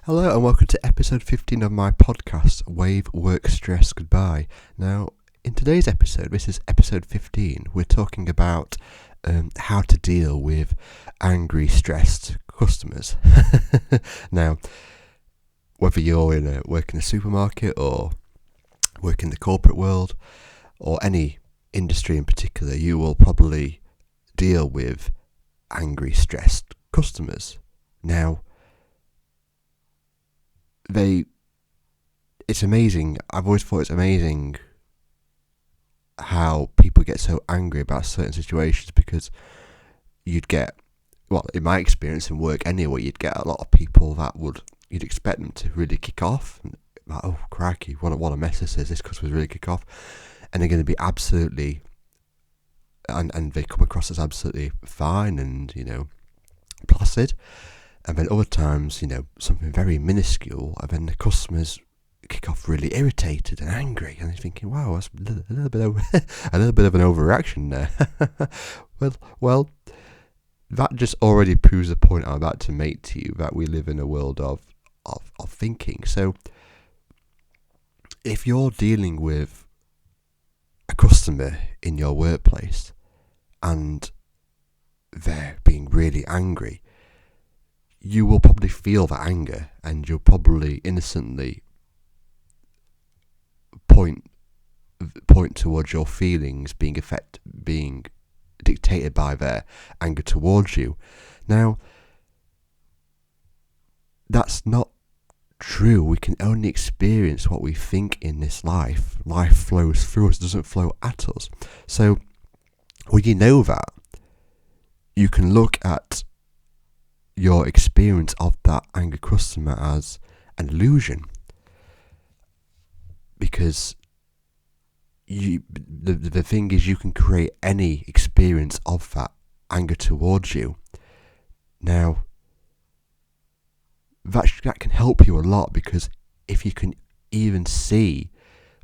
Hello and welcome to episode 15 of my podcast, Wave Work Stress Goodbye. Now, in today's episode, this is episode 15, we're talking about how to deal with angry, stressed customers. Now, whether you're work in a supermarket or work in the corporate world or any industry in particular, you will probably deal with angry, stressed customers. Now, it's amazing. I've always thought it's amazing how people get so angry about certain situations, because you'd get, well, in my experience in work anyway, you'd get a lot of people that you'd expect them to really kick off. And like, oh, crikey, what a mess this is. This customer's really kick off. And they're going to be absolutely, and they come across as absolutely fine and, placid. And then other times, something very minuscule, and then the customers kick off really irritated and angry, and they're thinking, "Wow, that's a little bit of an overreaction there." well, that just already proves the point I'm about to make to you, that we live in a world of thinking. So, if you're dealing with a customer in your workplace and they're being really angry, you will probably feel that anger, and you'll probably innocently point towards your feelings being dictated by their anger towards you. Now, that's not true. We can only experience what we think in this life. Life flows through us, it doesn't flow at us. So, when you know that, you can look at your experience of that angry customer as an illusion, because the thing is, you can create any experience of that anger towards you. Now, that can help you a lot, because if you can even see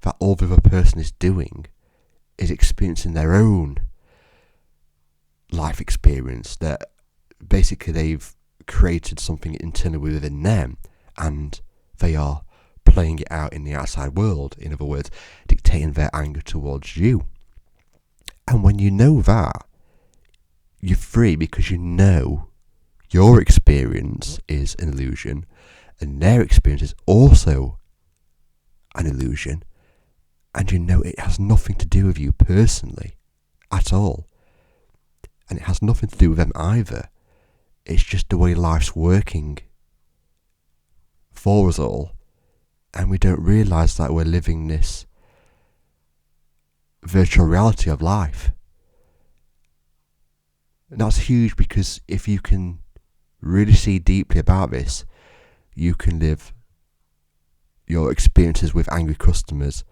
that all the other person is doing is experiencing their own life experience, that basically they've created something internally within them, and they are playing it out in the outside world. In other words, dictating their anger towards you. And when you know that, you're free, because you know your experience is an illusion and their experience is also an illusion, and you know it has nothing to do with you personally at all, and it has nothing to do with them either. It's just the way life's working for us all, and we don't realise that we're living this virtual reality of life. And that's huge, because if you can really see deeply about this, you can live your experiences with angry customers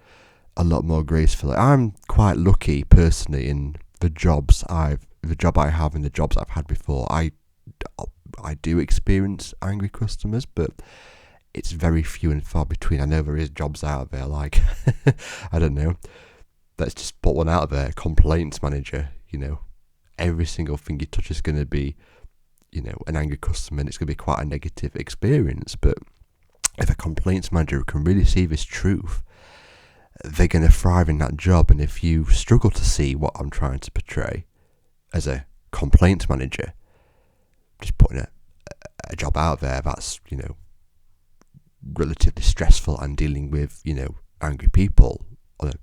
a lot more gracefully. I'm quite lucky personally in the job I have and the jobs I've had before. I do experience angry customers, but it's very few and far between. I know there is jobs out there like, I don't know, let's just put one out there, complaints manager. Every single thing you touch is going to be, an angry customer, and it's going to be quite a negative experience. But if a complaints manager can really see this truth, they're going to thrive in that job. And if you struggle to see what I'm trying to portray as a complaints manager, just putting a job out there that's, relatively stressful and dealing with, angry people on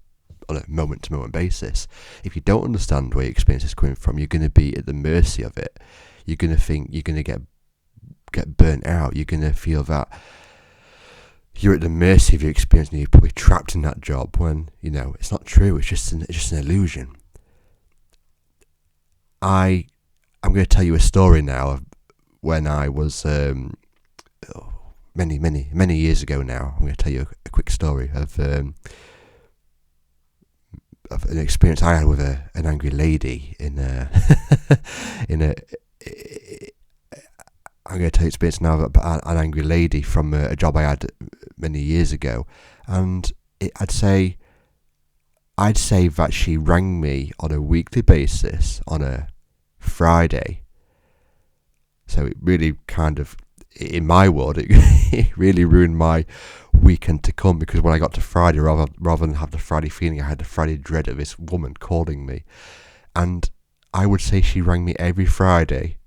a moment-to-moment basis. If you don't understand where your experience is coming from, you're going to be at the mercy of it. You're going to think you're going to get burnt out. You're going to feel that you're at the mercy of your experience, and you're probably trapped in that job when, it's not true. It's just an illusion. I'm going to tell you a story now of when I was many years ago now. I'm going to tell you a quick story of an experience I had with an angry lady I'm going to tell you experience now about an angry lady from a job I had many years ago, and I'd say that she rang me on a weekly basis on a Friday. So it really kind of in my world, it really ruined my weekend to come, because when I got to Friday, rather than have the Friday feeling, I had the Friday dread of this woman calling me. And I would say she rang me every Friday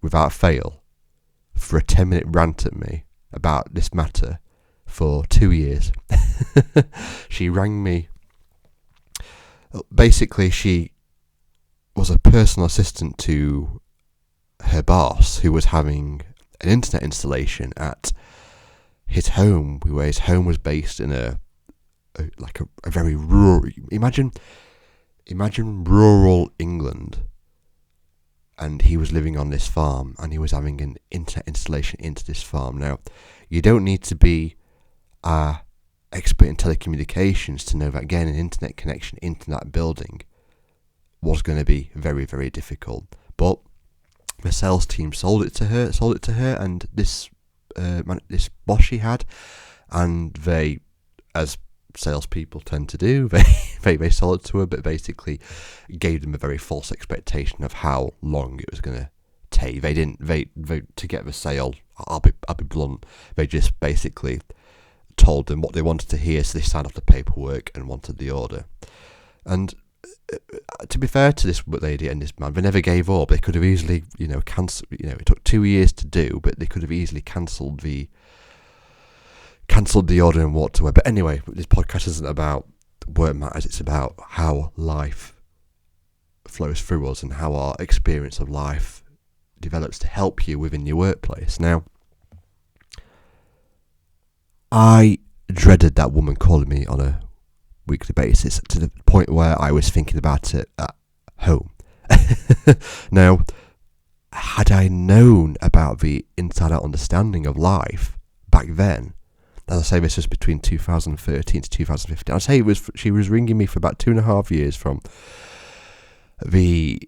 without fail for a 10-minute rant at me about this matter for 2 years. She rang me. Basically, she was a personal assistant to her boss, who was having an internet installation at his home, where his home was based in a very rural. Imagine rural England, and he was living on this farm, and he was having an internet installation into this farm. Now, you don't need to be an expert in telecommunications to know that getting an internet connection into that building was going to be very, very difficult. But the sales team sold it to her, and this boss she had, and they, as salespeople tend to do, they sold it to her, but basically gave them a very false expectation of how long it was going to take. They to get the sale. I'll be blunt. They just basically told them what they wanted to hear, so they signed off the paperwork and wanted the order. And to be fair to this lady and this man, they never gave up. They could have easily, cancelled. It took 2 years to do, but they could have easily cancelled the order and walked away. But anyway, this podcast isn't about work matters. It's about how life flows through us and how our experience of life develops to help you within your workplace. Now, I dreaded that woman calling me on a weekly basis, to the point where I was thinking about it at home. Now, had I known about the inside-out understanding of life back then, as I say, this was between 2013 to 2015. I'd say she was ringing me for about 2.5 years, from the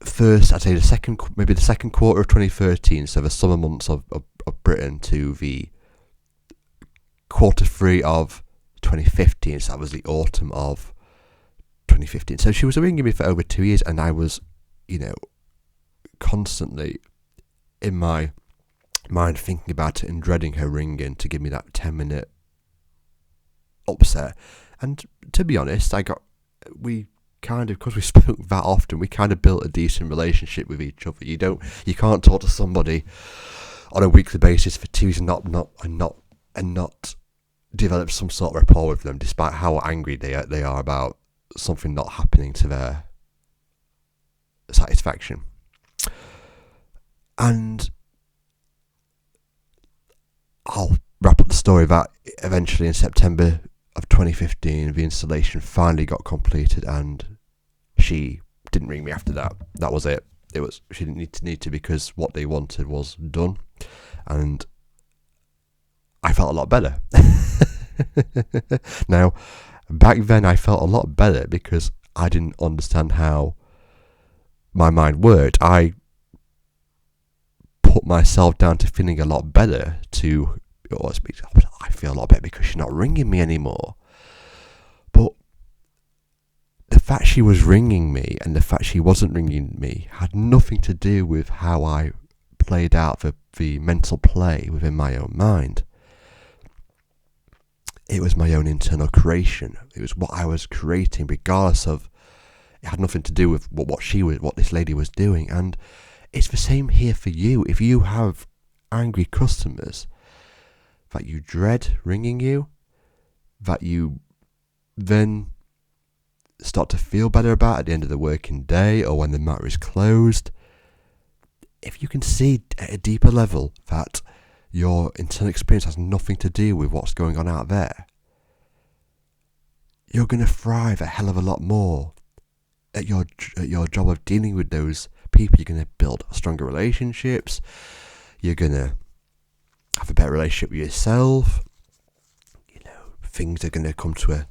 first, I'd say the second quarter of 2013, so the summer months of Britain, to the quarter 3 of 2015, so that was the autumn of 2015. So she was ringing me for over 2 years, and I was, constantly in my mind thinking about it and dreading her ringing to give me that 10-minute upset. And to be honest, because we spoke that often, we kind of built a decent relationship with each other. You can't talk to somebody on a weekly basis for 2 years and not develop some sort of rapport with them, despite how angry they are about something not happening to their satisfaction. And I'll wrap up the story that eventually in September of 2015, the installation finally got completed, and she didn't ring me after that. That was it. She didn't need to, because what they wanted was done, and I felt a lot better. Now, back then I felt a lot better because I didn't understand how my mind worked. I put myself down to feeling a lot better I feel a lot better because she's not ringing me anymore. But the fact she was ringing me and the fact she wasn't ringing me had nothing to do with how I played out the mental play within my own mind. It was my own internal creation. It was what I was creating, regardless of. It had nothing to do with what this lady was doing. And it's the same here for you. If you have angry customers that you dread ringing you, that you then start to feel better about at the end of the working day or when the matter is closed, if you can see at a deeper level that your internal experience has nothing to do with what's going on out there, you're going to thrive a hell of a lot more at your job of dealing with those people. You're going to build stronger relationships. You're going to have a better relationship with yourself. Things are going to come to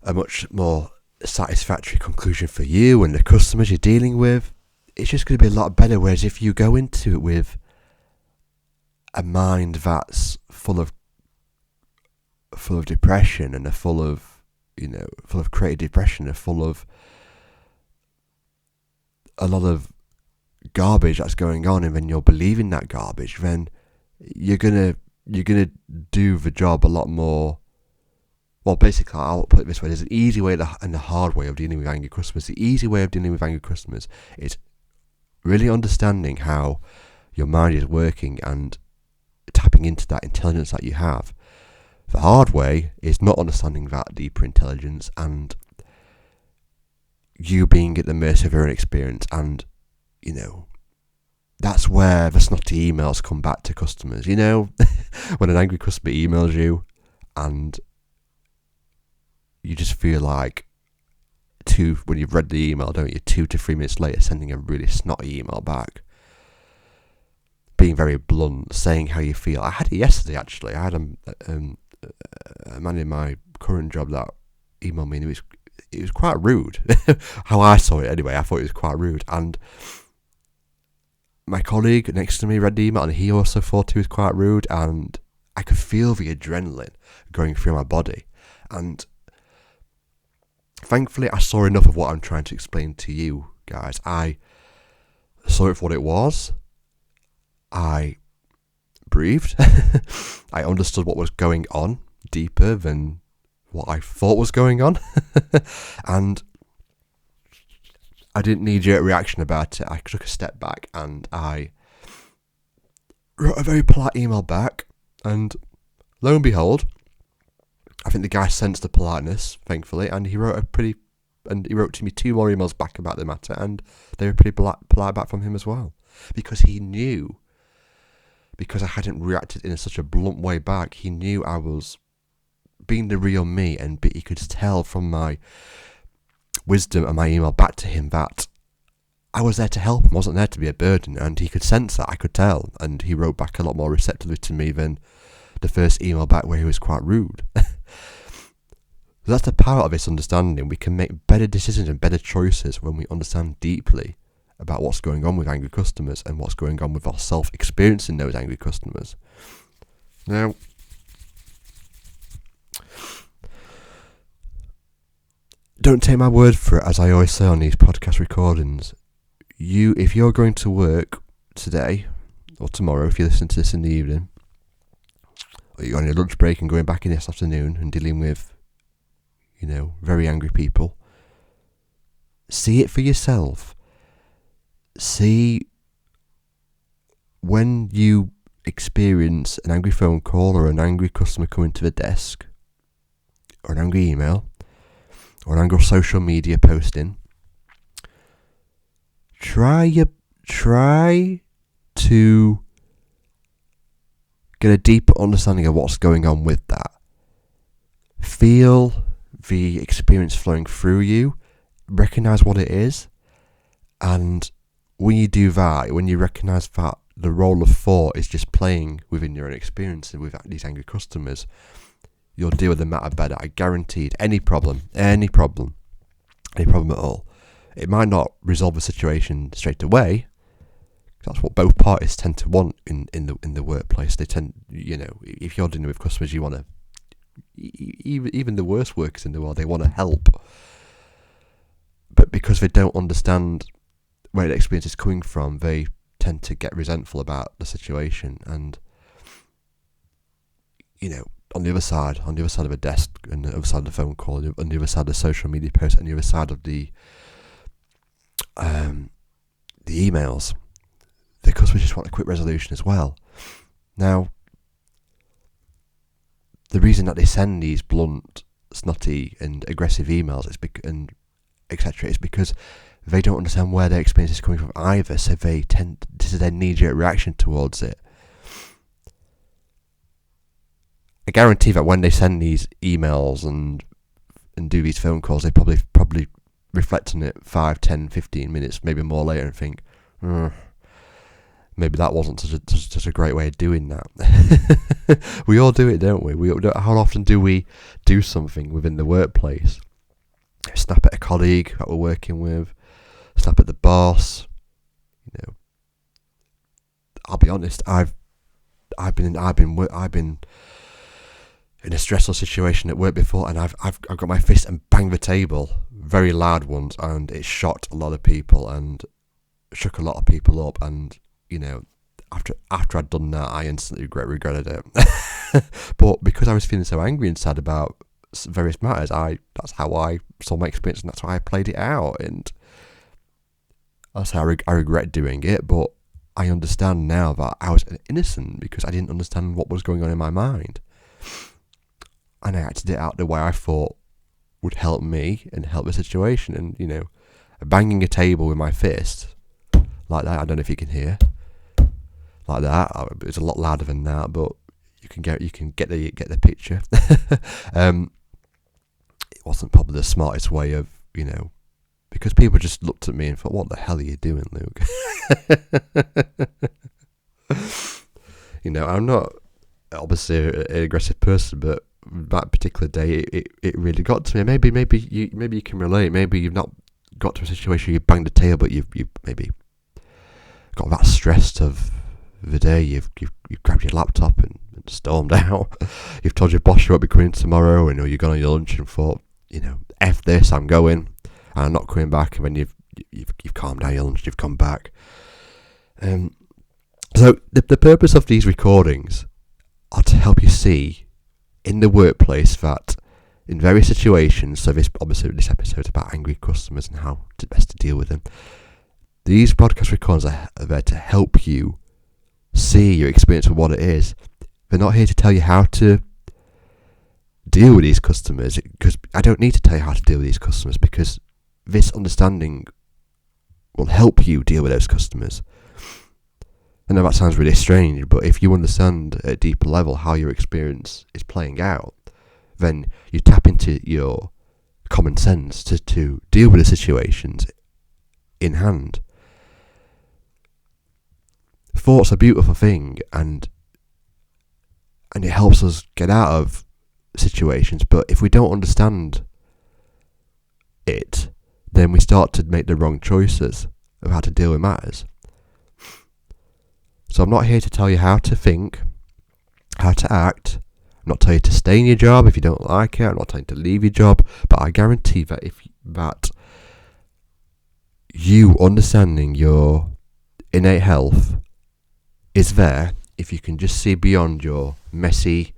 a much more satisfactory conclusion for you and the customers you're dealing with. It's just going to be a lot better. Whereas if you go into it with a mind that's full of depression and full of creative depression and full of a lot of garbage that's going on, and then you're believing that garbage, then you're gonna do the job a lot more. Well, basically, I'll put it this way: there's an easy way and a hard way of dealing with angry customers. The easy way of dealing with angry customers is really understanding how your mind is working and tapping into that intelligence that you have. The hard way is not understanding that deeper intelligence and you being at the mercy of your own experience. And, that's where the snotty emails come back to customers. When an angry customer emails you and you just feel like when you've read the email, don't you, 2 to 3 minutes later sending a really snotty email back, being very blunt, saying how you feel. I had it yesterday, actually. I had a man in my current job that emailed me, and it was quite rude. How I saw it anyway, I thought it was quite rude. And my colleague next to me read the email, and he also thought it was quite rude, and I could feel the adrenaline going through my body. And thankfully, I saw enough of what I'm trying to explain to you guys. I saw it for what it was. I breathed. I understood what was going on deeper than what I thought was going on. And I didn't knee-jerk reaction about it. I took a step back and I wrote a very polite email back. And lo and behold, I think the guy sensed the politeness, thankfully, and he wrote to me 2 more emails back about the matter, and they were pretty polite back from him as well. Because he knew, because I hadn't reacted in such a blunt way back, he knew I was being the real me, and he could tell from my wisdom and my email back to him that I was there to help him, wasn't there to be a burden, and he could sense that, I could tell, and he wrote back a lot more receptively to me than the first email back where he was quite rude. That's the power of this understanding. We can make better decisions and better choices when we understand deeply about what's going on with angry customers and what's going on with ourselves experiencing those angry customers. Now, don't take my word for it, as I always say on these podcast recordings. If you're going to work today or tomorrow, if you listen to this in the evening, or you're on your lunch break and going back in this afternoon and dealing with, very angry people, see it for yourself. See when you experience an angry phone call or an angry customer coming to the desk, or an angry email, or an angry social media posting, try to get a deeper understanding of what's going on with that. Feel the experience flowing through you, recognize what it is, and when you do that, when you recognize that the role of thought is just playing within your own experience and with these angry customers, you'll deal with the matter better. I guaranteed. Any problem at all. It might not resolve the situation straight away. That's what both parties tend to want in the workplace. They tend, if you're dealing with customers, you want to, even the worst workers in the world, they want to help. But because they don't understand where the experience is coming from, they tend to get resentful about the situation. And, on the other side of the desk, and the other side of the phone call, on the other side of the social media post, and the other side of the emails, the customers just want a quick resolution as well. Now, the reason that they send these blunt, snotty, and aggressive emails and etc. is because they don't understand where their experience is coming from either. So this is their knee-jerk reaction towards it. I guarantee that when they send these emails and do these phone calls, they probably reflect on it 5, 10, 15 minutes, maybe more later, and think, maybe that wasn't such a great way of doing that. We all do it, don't we? How often do we do something within the workplace? Snap at a colleague that we're working with, snap at the boss. I'll be honest. I've been in a stressful situation at work before, and I've got my fist and banged the table, very loud ones, and it shocked a lot of people and shook a lot of people up. And after I'd done that, I instantly regretted it. But because I was feeling so angry and sad about various matters, that's how I saw my experience, and that's why I played it out. And I say I regret doing it, but I understand now that I was innocent because I didn't understand what was going on in my mind, and I acted it out the way I thought would help me and help the situation. And banging a table with my fist like that, I don't know if you can hear, like that. It's a lot louder than that, but you can get the picture. It wasn't probably the smartest way of, because people just looked at me and thought, "What the hell are you doing, Luke?" I'm not obviously an aggressive person, but that particular day, it really got to me. Maybe you can relate. Maybe you've not got to a situation where you banged the table, but you've maybe got that stressed of the day. You've grabbed your laptop and stormed out. You've told your boss you won't be coming tomorrow, and you've gone on your lunch and thought, F this, I'm going, and I'm not coming back. And when you've calmed down your lunch, you've come back. So the purpose of these recordings are to help you see in the workplace that in various situations, so this episode is about angry customers and how to best to deal with them. These podcast recordings are there to help you see your experience of what it is. They're not here to tell you how to deal with these customers, because I don't need to tell you how to deal with these customers, because this understanding will help you deal with those customers. I know that sounds really strange, but if you understand at a deeper level how your experience is playing out, then you tap into your common sense to deal with the situations in hand. Thought's a beautiful thing, and it helps us get out of situations, but if we don't understand it, then we start to make the wrong choices of how to deal with matters. So I'm not here to tell you how to think, how to act. I'm not telling you to stay in your job if you don't like it. I'm not telling you to leave your job. But I guarantee that that you understanding your innate health is there if you can just see beyond your messy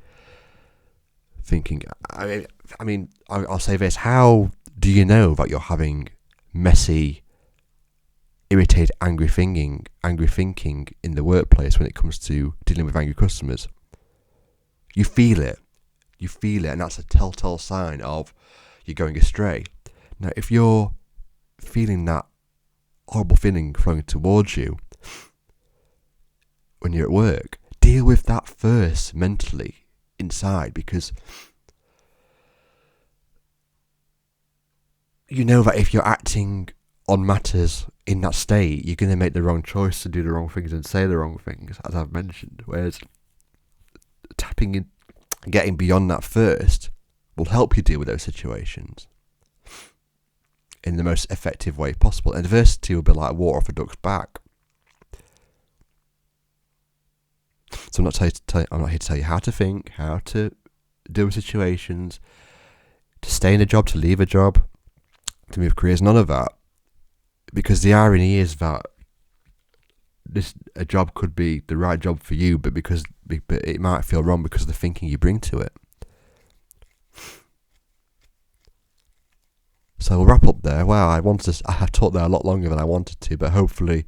thinking. I'll say this: how do you know that you're having messy, irritated, angry thinking in the workplace when it comes to dealing with angry customers? You feel it, and that's a telltale sign of you're going astray. Now, if you're feeling that horrible feeling flowing towards you when you're at work, deal with that first mentally inside, because you know that if you're acting on matters in that state, you're going to make the wrong choice to do the wrong things and say the wrong things, as I've mentioned. Whereas tapping in, getting beyond that first, will help you deal with those situations in the most effective way possible. Adversity will be like water off a duck's back. So I'm not here to tell you how to think, how to deal with situations, to stay in a job, to leave a job, to move careers, none of that. Because the irony is that a job could be the right job for you, but it might feel wrong because of the thinking you bring to it. So we'll wrap up there. Wow, I have talked there a lot longer than I wanted to, but hopefully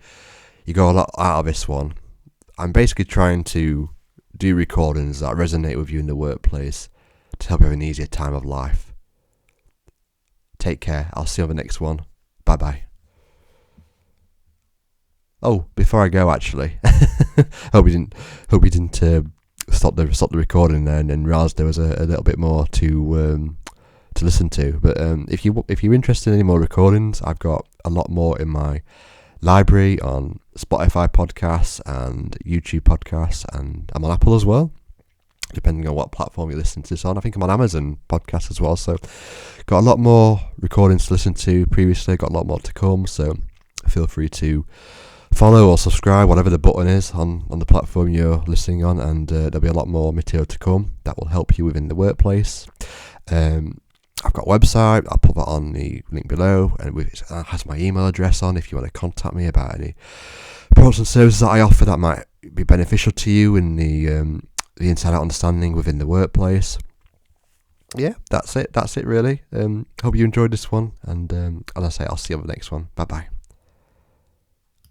you got a lot out of this one. I'm basically trying to do recordings that resonate with you in the workplace to help you have an easier time of life. Take care. I'll see you on the next one. Bye bye. Oh, before I go, actually, hope you didn't stop the recording there and then realised there was a little bit more to listen to. But if you're interested in any more recordings, I've got a lot more in my library on Spotify podcasts and YouTube podcasts, and I'm on Apple as well, depending on what platform you listen to this on. I think I'm on Amazon podcasts as well. So got a lot more recordings to listen to previously, got a lot more to come. So feel free to follow or subscribe, whatever the button is on the platform you're listening on, and there'll be a lot more material to come that will help you within the workplace. I've got a website, I'll put that on the link below, and it has my email address on if you want to contact me about any products and services that I offer that might be beneficial to you in the inside out understanding within the workplace. Yeah, that's it really. Hope you enjoyed this one, and as I say, I'll see you on the next one. Bye bye.